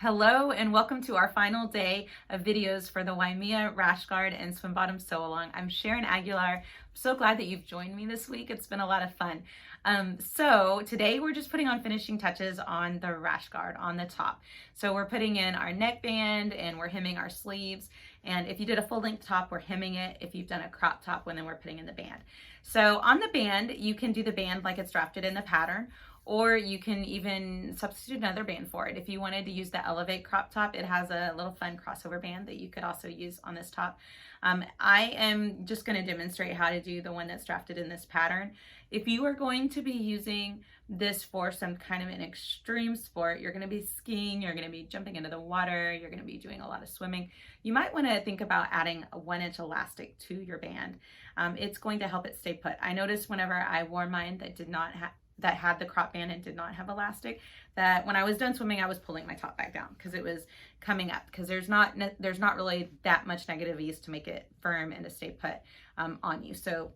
Hello and welcome to our final day of videos for the Waimea Rash Guard and Swim Bottom Sew Along. I'm Sharon Aguilar. I'm so glad that you've joined me this week. It's been a lot of fun. So today we're just putting on finishing touches on the rash guard on the top. So we're putting in our neckband and we're hemming our sleeves. And if you did a full length top, we're hemming it. If you've done a crop top, then we're putting in the band. So on the band, you can do the band like it's drafted in the pattern, or you can even substitute another band for it. If you wanted to use the Elevate crop top, it has a little fun crossover band that you could also use on this top. I am just going to demonstrate how to do the one that's drafted in this pattern. If you are going to be using this for some kind of an extreme sport, you're going to be skiing, you're going to be jumping into the water, you're going to be doing a lot of swimming, you might want to think about adding a 1-inch elastic to your band. It's going to help it stay put. I noticed whenever I wore mine that had the crop band and did not have elastic, that when I was done swimming, I was pulling my top back down because it was coming up, because there's not really that much negative ease to make it firm and to stay put on you. So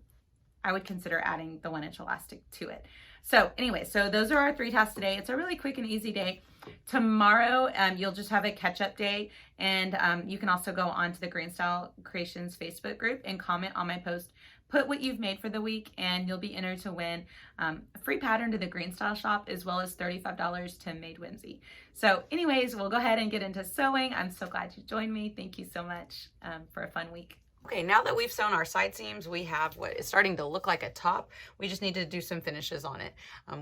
I would consider adding the 1-inch elastic to it. So anyway, so those are our 3 tasks today. It's a really quick and easy day. Tomorrow, you'll just have a catch-up day, and you can also go onto the Green Style Creations Facebook group and comment on my post. Put what you've made for the week, and you'll be entered to win a free pattern to the Green Style shop, as well as $35 to Made Whimsy. So anyways, we'll go ahead and get into sewing. I'm so glad you joined me. Thank you so much for a fun week. Okay, now that we've sewn our side seams, we have what is starting to look like a top. We just need to do some finishes on it.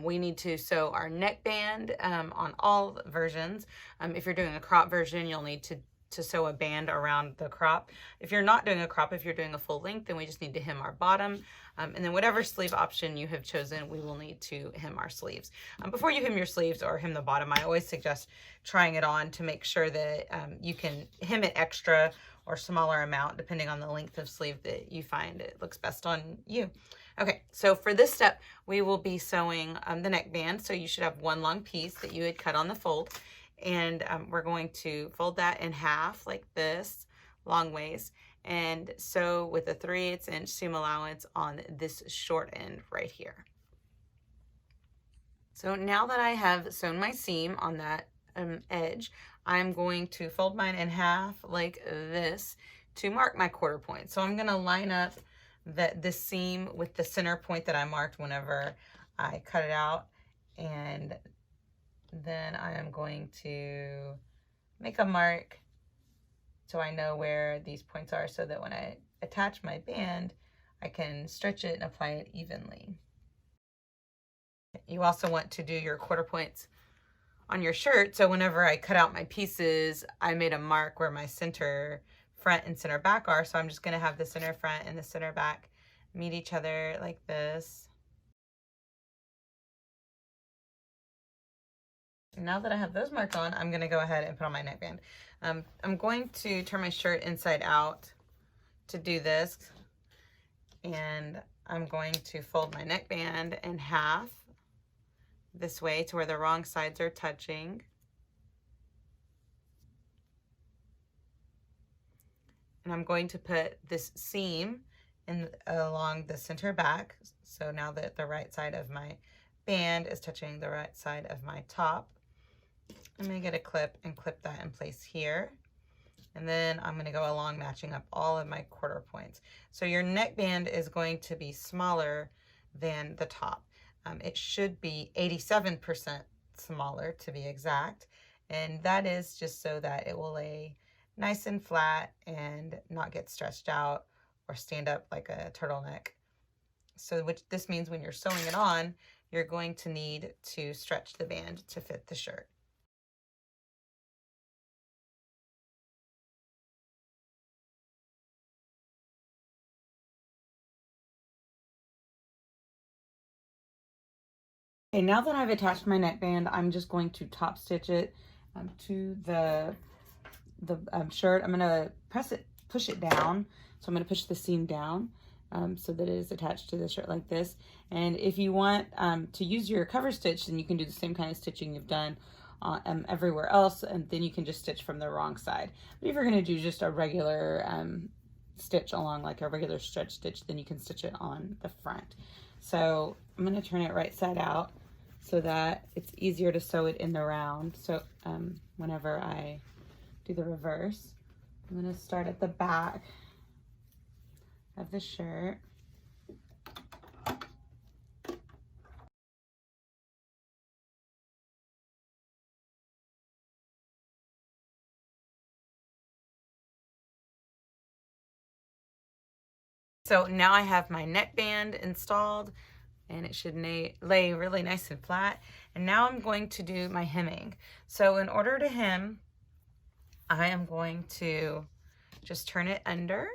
We need to sew our neckband on all versions. If you're doing a crop version, you'll need to sew a band around the crop. If you're not doing a crop, if you're doing a full length, then we just need to hem our bottom. And then whatever sleeve option you have chosen, we will need to hem our sleeves. Before you hem your sleeves or hem the bottom, I always suggest trying it on to make sure that you can hem it extra or smaller amount depending on the length of sleeve that you find it looks best on you. Okay, so for this step, we will be sewing the neckband. So you should have one long piece that you had cut on the fold. And we're going to fold that in half like this, long ways, and sew with a 3/8 inch seam allowance on this short end right here. So now that I have sewn my seam on that edge, I'm going to fold mine in half like this to mark my quarter point. So I'm going to line up this seam with the center point that I marked whenever I cut it out, and then I am going to make a mark so I know where these points are, so that when I attach my band, I can stretch it and apply it evenly. You also want to do your quarter points on your shirt. So whenever I cut out my pieces, I made a mark where my center front and center back are. So I'm just going to have the center front and the center back meet each other like this. Now that I have those marked on, I'm going to go ahead and put on my neckband. I'm going to turn my shirt inside out to do this, and I'm going to fold my neckband in half this way to where the wrong sides are touching. And I'm going to put this seam along the center back. So now that the right side of my band is touching the right side of my top, I'm going to get a clip and clip that in place here. And then I'm going to go along matching up all of my quarter points. So your neckband is going to be smaller than the top. It should be 87% smaller to be exact. And that is just so that it will lay nice and flat and not get stretched out or stand up like a turtleneck. So this means when you're sewing it on, you're going to need to stretch the band to fit the shirt. Okay, now that I've attached my neckband, I'm just going to top stitch it to the shirt. I'm going to push it down. So I'm going to push the seam down so that it is attached to the shirt like this. And if you want to use your cover stitch, then you can do the same kind of stitching you've done everywhere else, and then you can just stitch from the wrong side. But if you're going to do just a regular stitch along, like a regular stretch stitch, then you can stitch it on the front. So I'm going to turn it right side out so that it's easier to sew it in the round. So whenever I do the reverse, I'm going to start at the back of the shirt. So now I have my neckband installed, and it should lay really nice and flat. And now I'm going to do my hemming. So in order to hem, I am going to just turn it under,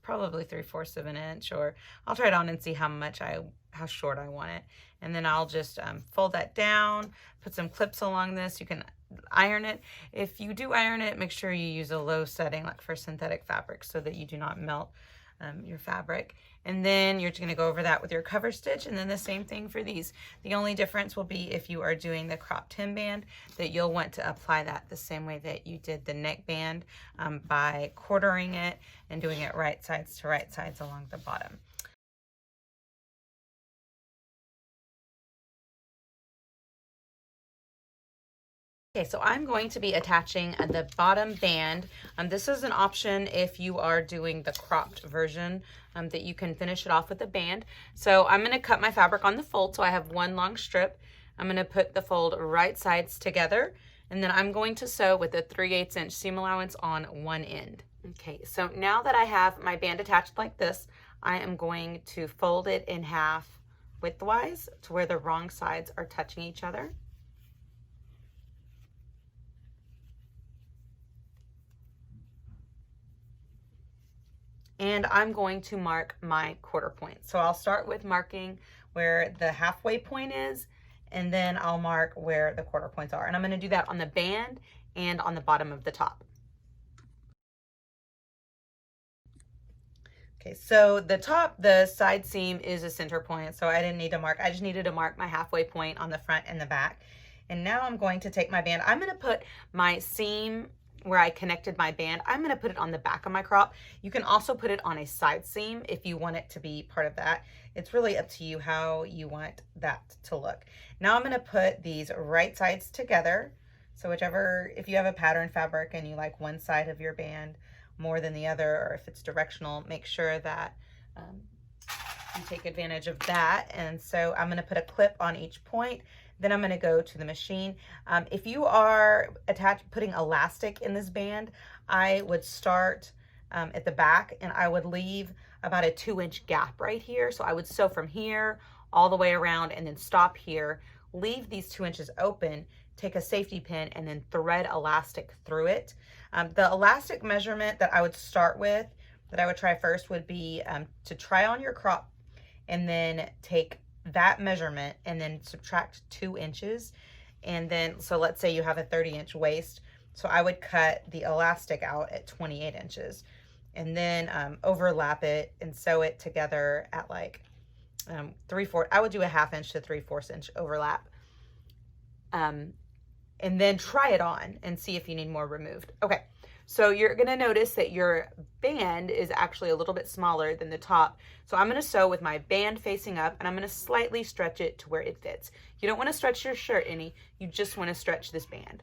probably 3/4 of an inch, or I'll try it on and see how short I want it. And then I'll just fold that down, put some clips along this. You can iron it. If you do iron it, make sure you use a low setting, like for synthetic fabric, so that you do not melt your fabric. And then you're just going to go over that with your cover stitch, and then the same thing for these. The only difference will be if you are doing the cropped hemband, that you'll want to apply that the same way that you did the neckband, by quartering it and doing it right sides to right sides along the bottom. Okay, so I'm going to be attaching the bottom band. This is an option if you are doing the cropped version, that you can finish it off with a band. So I'm going to cut my fabric on the fold, so I have one long strip. I'm going to put the fold right sides together, and then I'm going to sew with a 3/8 inch seam allowance on one end. Okay, so now that I have my band attached like this, I am going to fold it in half widthwise to where the wrong sides are touching each other. And I'm going to mark my quarter point. So I'll start with marking where the halfway point is, and then I'll mark where the quarter points are. And I'm going to do that on the band and on the bottom of the top. Okay, so the side seam is a center point, so I didn't need to mark. I just needed to mark my halfway point on the front and the back. And now I'm going to take my band. I'm going to put my seam where I connected my band, I'm going to put it on the back of my crop. You can also put it on a side seam if you want it to be part of that. It's really up to you how you want that to look. Now I'm going to put these right sides together. So if you have a pattern fabric and you like one side of your band more than the other, or if it's directional, make sure that you take advantage of that. And so I'm going to put a clip on each point. Then I'm going to go to the machine. If you are putting elastic in this band, I would start at the back, and I would leave about a 2-inch gap right here. So I would sew from here all the way around and then stop here, leave these 2 inches open, take a safety pin, and then thread elastic through it. The elastic measurement that I would start with, that I would try first, would be to try on your crop and then take that measurement and then subtract 2 inches. And then, so let's say you have a 30-inch waist. So I would cut the elastic out at 28 inches and then overlap it and sew it together at like 3/4. I would do a 1/2 inch to 3/4 inch overlap. And then try it on and see if you need more removed. Okay. So you're going to notice that your band is actually a little bit smaller than the top. So I'm going to sew with my band facing up, and I'm going to slightly stretch it to where it fits. You don't want to stretch your shirt any, you just want to stretch this band.